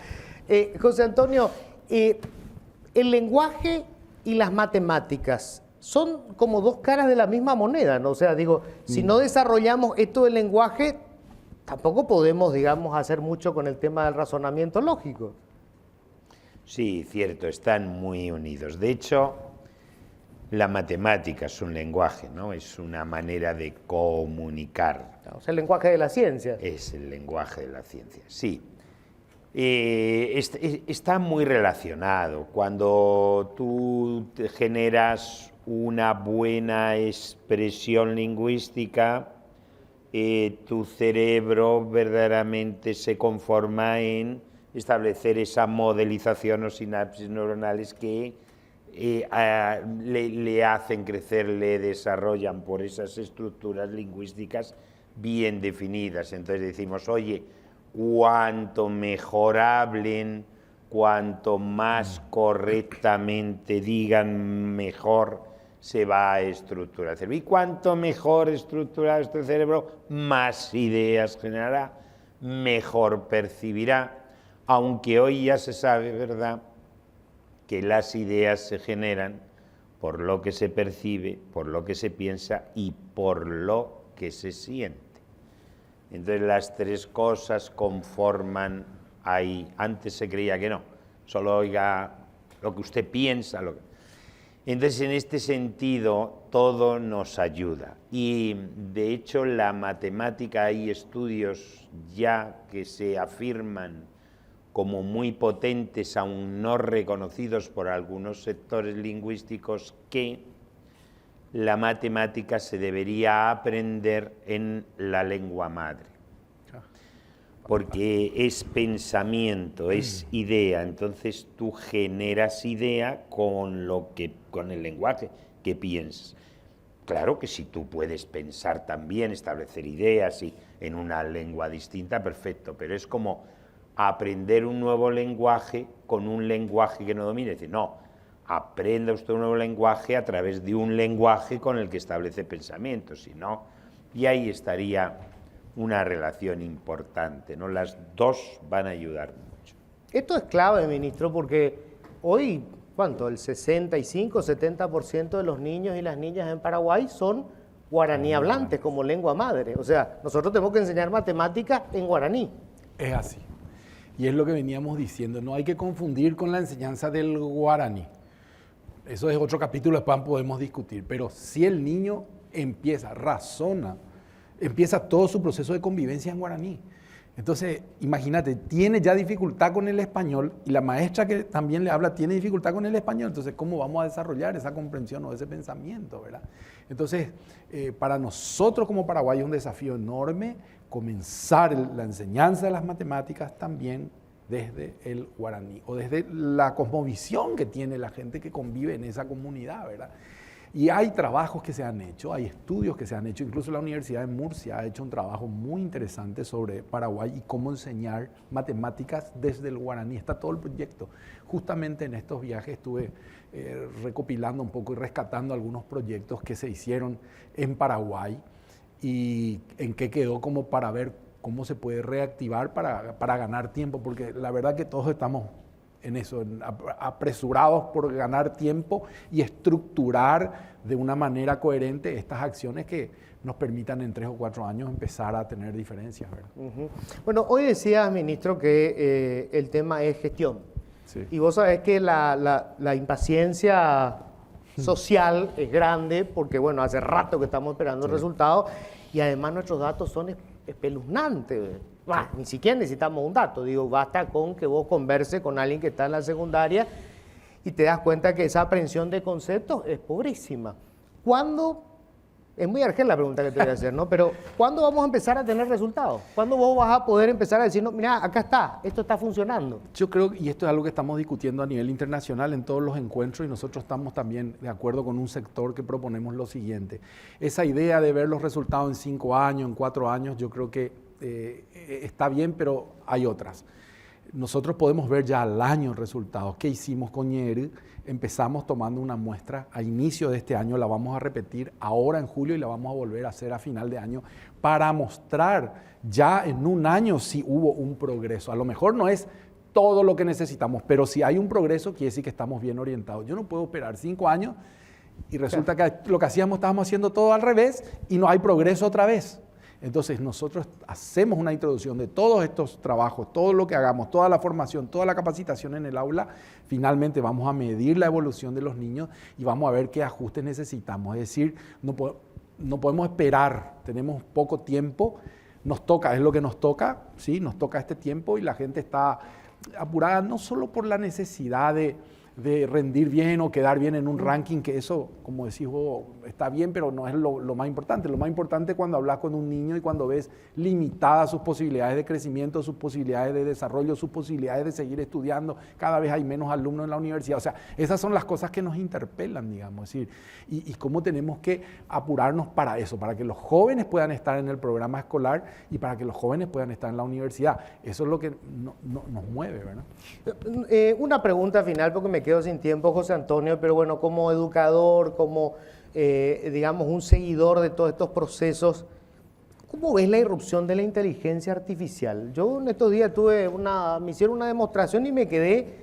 José Antonio, el lenguaje y las matemáticas son como dos caras de la misma moneda, ¿no? O sea, digo, si no desarrollamos esto del lenguaje, tampoco podemos, digamos, hacer mucho con el tema del razonamiento lógico. Sí, cierto, están muy unidos. De hecho, la matemática es un lenguaje, ¿no? Es una manera de comunicar. O sea, el lenguaje de la ciencia. Es el lenguaje de la ciencia, sí. Está muy relacionado. Cuando tú te generas una buena expresión lingüística, tu cerebro verdaderamente se conforma en establecer esa modelización o sinapsis neuronales que le hacen crecer, le desarrollan por esas estructuras lingüísticas bien definidas. Entonces decimos, oye, cuanto mejor hablen, cuanto más correctamente digan, mejor se va a estructurar el cerebro. Y cuanto mejor estructurado este cerebro, más ideas generará, mejor percibirá, aunque hoy ya se sabe, ¿verdad?, que las ideas se generan por lo que se percibe, por lo que se piensa y por lo que se siente. Entonces las tres cosas conforman ahí. Antes se creía que no, solo oiga lo que usted piensa. Entonces en este sentido todo nos ayuda. Y de hecho la matemática, hay estudios ya que se afirman como muy potentes, aún no reconocidos por algunos sectores lingüísticos, que la matemática se debería aprender en la lengua madre, porque es pensamiento, es idea. Entonces tú generas idea con el lenguaje que piensas. Claro que si tú puedes pensar también, establecer ideas y en una lengua distinta, perfecto, pero es como aprender un nuevo lenguaje con un lenguaje que no domine. Es decir, no, aprenda usted un nuevo lenguaje a través de un lenguaje con el que establece pensamientos, si no, y ahí estaría una relación importante, ¿no? Las dos van a ayudar mucho. Esto es clave, ministro, porque hoy, ¿cuánto? El 65-70% de los niños y las niñas en Paraguay son guaraní hablantes como lengua madre. O sea, nosotros tenemos que enseñar matemáticas en guaraní. Es así. Y es lo que veníamos diciendo, no hay que confundir con la enseñanza del guaraní. Eso es otro capítulo, después podemos discutir. Pero si el niño razona, empieza todo su proceso de convivencia en guaraní. Entonces, imagínate, tiene ya dificultad con el español y la maestra que también le habla tiene dificultad con el español. Entonces, ¿cómo vamos a desarrollar esa comprensión o ese pensamiento, verdad? Entonces, para nosotros como Paraguay es un desafío enorme comenzar la enseñanza de las matemáticas también desde el guaraní o desde la cosmovisión que tiene la gente que convive en esa comunidad, ¿verdad? Y hay trabajos que se han hecho, hay estudios que se han hecho, incluso la Universidad de Murcia ha hecho un trabajo muy interesante sobre Paraguay y cómo enseñar matemáticas desde el guaraní. Está todo el proyecto. Justamente en estos viajes estuve recopilando un poco y rescatando algunos proyectos que se hicieron en Paraguay y en qué quedó como para ver cómo se puede reactivar para ganar tiempo, porque la verdad que todos estamos en eso, apresurados por ganar tiempo y estructurar de una manera coherente estas acciones que nos permitan en 3 o 4 años empezar a tener diferencias, ¿verdad? Bueno, hoy decías, ministro, que el tema es gestión. Sí. Y vos sabés que la impaciencia social es grande porque, bueno, hace rato que estamos esperando el resultado y además nuestros datos son espeluznantes. Ni siquiera necesitamos un dato, digo, basta con que vos converses con alguien que está en la secundaria y te das cuenta que esa aprehensión de conceptos es pobrísima. ¿Cuándo? Es muy argel la pregunta que te voy a hacer, ¿no? Pero ¿cuándo vamos a empezar a tener resultados? ¿Cuándo vos vas a poder empezar a decir, no, mira, acá está, esto está funcionando? Yo creo, y esto es algo que estamos discutiendo a nivel internacional en todos los encuentros, y nosotros estamos también de acuerdo con un sector que proponemos lo siguiente. Esa idea de ver los resultados en 5 años, en 4 años, yo creo que está bien, pero hay otras. Nosotros podemos ver ya al año resultados. ¿Qué hicimos con Ñeri? Empezamos tomando una muestra a inicio de este año, la vamos a repetir ahora en julio y la vamos a volver a hacer a final de año para mostrar ya en un año si hubo un progreso. A lo mejor no es todo lo que necesitamos. Pero si hay un progreso, quiere decir que estamos bien orientados. Yo no puedo esperar 5 años y resulta que lo que hacíamos estábamos haciendo todo al revés y no hay progreso otra vez. Entonces nosotros hacemos una introducción de todos estos trabajos, todo lo que hagamos, toda la formación, toda la capacitación en el aula. Finalmente vamos a medir la evolución de los niños y vamos a ver qué ajustes necesitamos. Es decir, no podemos esperar, tenemos poco tiempo, nos toca, es lo que nos toca, ¿sí? Nos toca este tiempo y la gente está apurada no solo por la necesidad de rendir bien o quedar bien en un ranking, que eso, como decís vos, está bien, pero no es lo más importante. Lo más importante es cuando hablas con un niño y cuando ves limitadas sus posibilidades de crecimiento, sus posibilidades de desarrollo, sus posibilidades de seguir estudiando. Cada vez hay menos alumnos en la universidad. O sea, esas son las cosas que nos interpelan, digamos. Es decir, y cómo tenemos que apurarnos para eso, para que los jóvenes puedan estar en el programa escolar y para que los jóvenes puedan estar en la universidad. Eso es lo que nos mueve, ¿verdad? Una pregunta final, porque me quedo sin tiempo, José Antonio, pero bueno, como educador, como, digamos, un seguidor de todos estos procesos, ¿cómo ves la irrupción de la inteligencia artificial? Yo en estos días me hicieron una demostración y me quedé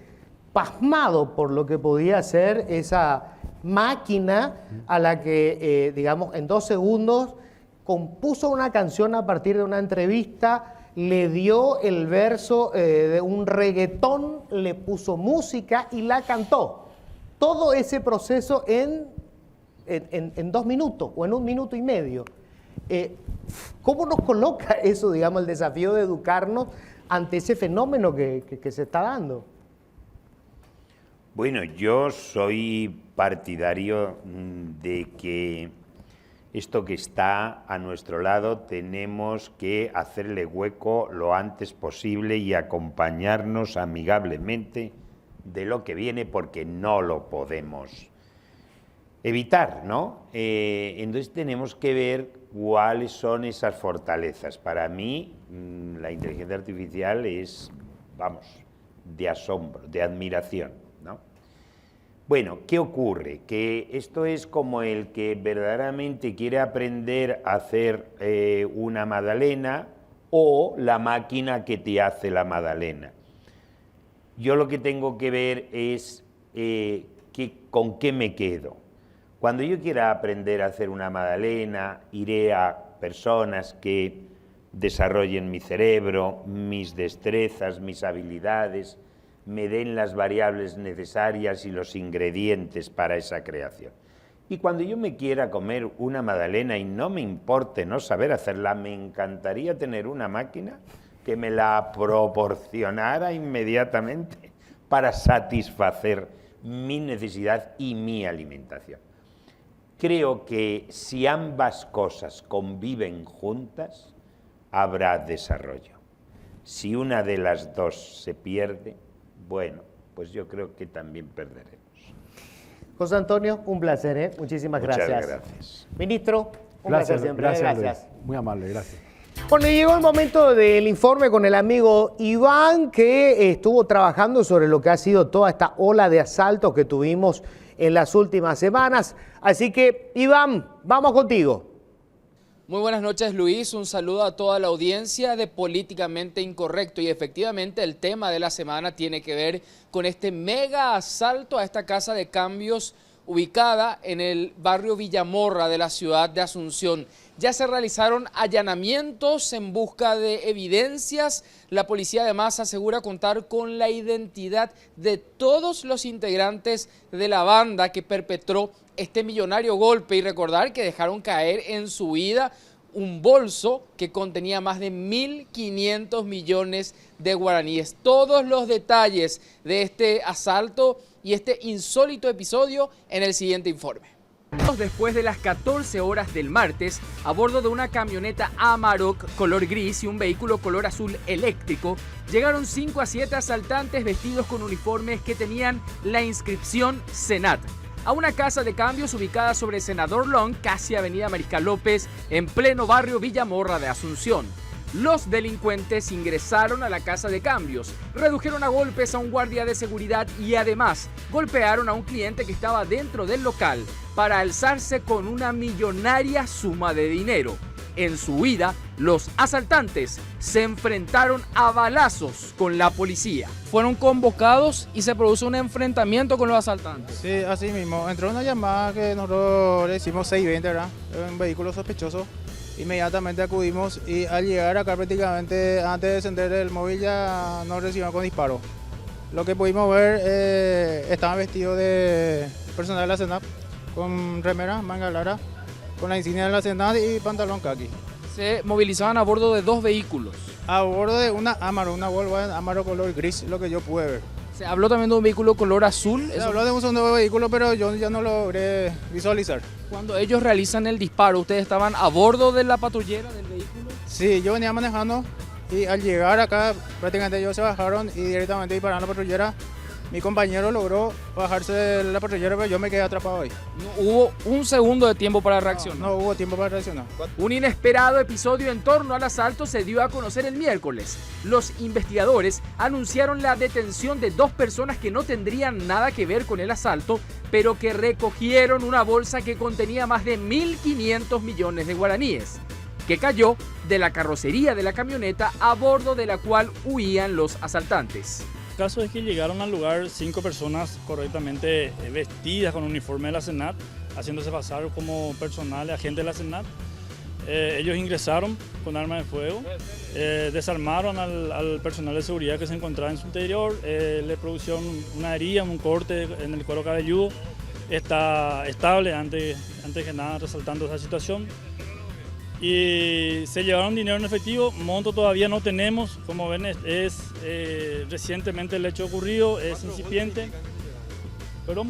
pasmado por lo que podía hacer esa máquina a la que, digamos, en 2 segundos compuso una canción a partir de una entrevista, le dio el verso de un reggaetón, le puso música y la cantó. Todo ese proceso en 2 minutos o en 1 minuto y medio. ¿Cómo nos coloca eso, digamos, el desafío de educarnos ante ese fenómeno que se está dando? Bueno, yo soy partidario de que esto que está a nuestro lado tenemos que hacerle hueco lo antes posible y acompañarnos amigablemente de lo que viene, porque no lo podemos evitar, ¿no? Entonces tenemos que ver cuáles son esas fortalezas. Para mí, la inteligencia artificial es, vamos, de asombro, de admiración, ¿no? Bueno, ¿qué ocurre? Que esto es como el que verdaderamente quiere aprender a hacer una magdalena o la máquina que te hace la magdalena. Yo lo que tengo que ver es con qué me quedo. Cuando yo quiera aprender a hacer una magdalena, iré a personas que desarrollen mi cerebro, mis destrezas, mis habilidades, me den las variables necesarias y los ingredientes para esa creación. Y cuando yo me quiera comer una magdalena y no me importe no saber hacerla, me encantaría tener una máquina que me la proporcionara inmediatamente para satisfacer mi necesidad y mi alimentación. Creo que si ambas cosas conviven juntas, habrá desarrollo. Si una de las dos se pierde, bueno, pues yo creo que también perderemos. José Antonio, un placer, ¿eh? Muchísimas gracias. Muchas gracias. Ministro, un placer siempre. Gracias. Luis. Muy amable, gracias. Bueno, llegó el momento del informe con el amigo Iván, que estuvo trabajando sobre lo que ha sido toda esta ola de asaltos que tuvimos en las últimas semanas. Así que, Iván, vamos contigo. Muy buenas noches, Luis. Un saludo a toda la audiencia de Políticamente Incorrecto. Y efectivamente el tema de la semana tiene que ver con este mega asalto a esta casa de cambios ubicada en el barrio Villamorra de la ciudad de Asunción. Ya se realizaron allanamientos en busca de evidencias. La policía además asegura contar con la identidad de todos los integrantes de la banda que perpetró este millonario golpe, y recordar que dejaron caer en su huida un bolso que contenía más de 1.500 millones de guaraníes. Todos los detalles de este asalto y este insólito episodio en el siguiente informe. Después de las 14 horas del martes, a bordo de una camioneta Amarok color gris y un vehículo color azul eléctrico, llegaron 5 a 7 asaltantes vestidos con uniformes que tenían la inscripción Senat a una casa de cambios ubicada sobre Senador Long, casi avenida Mariscal López, en pleno barrio Villamorra de Asunción. Los delincuentes ingresaron a la casa de cambios, redujeron a golpes a un guardia de seguridad y además golpearon a un cliente que estaba dentro del local para alzarse con una millonaria suma de dinero. En su huida, los asaltantes se enfrentaron a balazos con la policía. Fueron convocados y se produjo un enfrentamiento con los asaltantes. Sí, así mismo. Entró una llamada que nosotros le hicimos 620, ¿verdad? Un vehículo sospechoso. Inmediatamente acudimos y al llegar acá prácticamente antes de encender el móvil ya nos recibieron con disparos. Lo que pudimos ver, estaban vestidos de personal de la CENAP, con remera, manga larga, con la insignia de la CENAP y pantalón caqui. Se movilizaban a bordo de 2 vehículos. A bordo de una Amarok, una Volkswagen Amarok color gris, lo que yo pude ver. Se habló también de un vehículo color azul. Se habló de un segundo vehículo, pero yo ya no logré visualizar. Cuando ellos realizan el disparo, ¿ustedes estaban a bordo de la patrullera del vehículo? Sí, yo venía manejando y al llegar acá prácticamente ellos se bajaron y directamente dispararon a la patrullera. Mi compañero logró bajarse de la patrullera, pero yo me quedé atrapado ahí. No hubo un segundo de tiempo para reaccionar. No hubo tiempo para reaccionar. Un inesperado episodio en torno al asalto se dio a conocer el miércoles. Los investigadores anunciaron la detención de 2 personas que no tendrían nada que ver con el asalto, pero que recogieron una bolsa que contenía más de 1.500 millones de guaraníes, que cayó de la carrocería de la camioneta a bordo de la cual huían los asaltantes. El caso es que llegaron al lugar 5 personas correctamente vestidas con uniforme de la CENAT, haciéndose pasar como personal agente de la CENAT. Ellos ingresaron con armas de fuego, desarmaron al personal de seguridad que se encontraba en su interior, le produjeron una herida, un corte en el cuero cabelludo. Está estable, antes que nada resaltando esa situación. Y se llevaron dinero en efectivo, monto todavía no tenemos, como ven es recientemente el hecho ocurrido, es incipiente, pero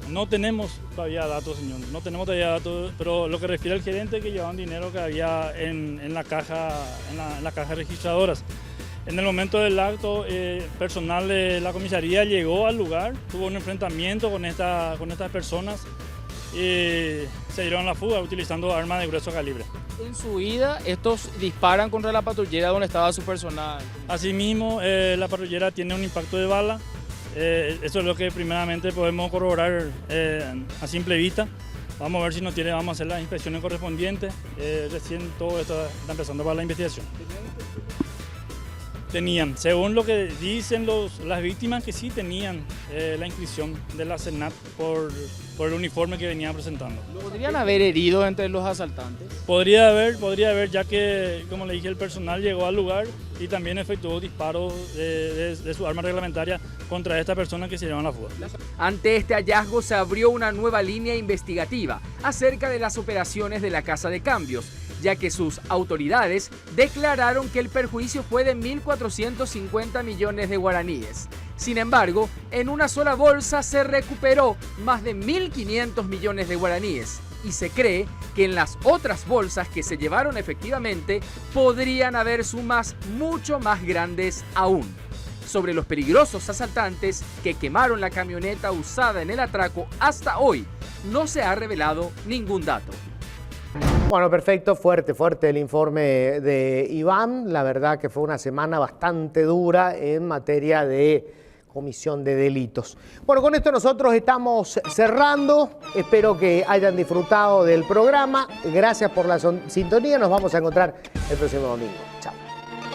no tenemos todavía datos, señor, no tenemos todavía datos, pero lo que refiere al gerente que llevaban dinero que había en la caja, en la caja de registradoras. En el momento del acto, personal de la comisaría llegó al lugar, tuvo un enfrentamiento con estas personas y se dieron la fuga utilizando armas de grueso calibre. En su huida, estos disparan contra la patrullera donde estaba su personal. Asimismo, la patrullera tiene un impacto de bala. Eso es lo que primeramente podemos corroborar a simple vista. Vamos a ver si no tiene, vamos a hacer las inspecciones correspondientes. Recién todo esto está empezando para la investigación. Tenían, según lo que dicen las víctimas, que sí tenían la inscripción de la CENAT por el uniforme que venían presentando. ¿Podrían haber herido entre los asaltantes? Podría haber, ya que, como le dije, el personal llegó al lugar y también efectuó disparos de su arma reglamentaria contra esta persona que se llevó a la fuga. Ante este hallazgo se abrió una nueva línea investigativa acerca de las operaciones de la Casa de Cambios, ya que sus autoridades declararon que el perjuicio fue de 1.450 millones de guaraníes. Sin embargo, en una sola bolsa se recuperó más de 1.500 millones de guaraníes y se cree que en las otras bolsas que se llevaron efectivamente podrían haber sumas mucho más grandes aún. Sobre los peligrosos asaltantes que quemaron la camioneta usada en el atraco, hasta hoy no se ha revelado ningún dato. Bueno, perfecto, fuerte el informe de Iván. La verdad que fue una semana bastante dura en materia de comisión de delitos. Bueno, con esto nosotros estamos cerrando. Espero que hayan disfrutado del programa. Gracias por la sintonía. Nos vamos a encontrar el próximo domingo. Chao.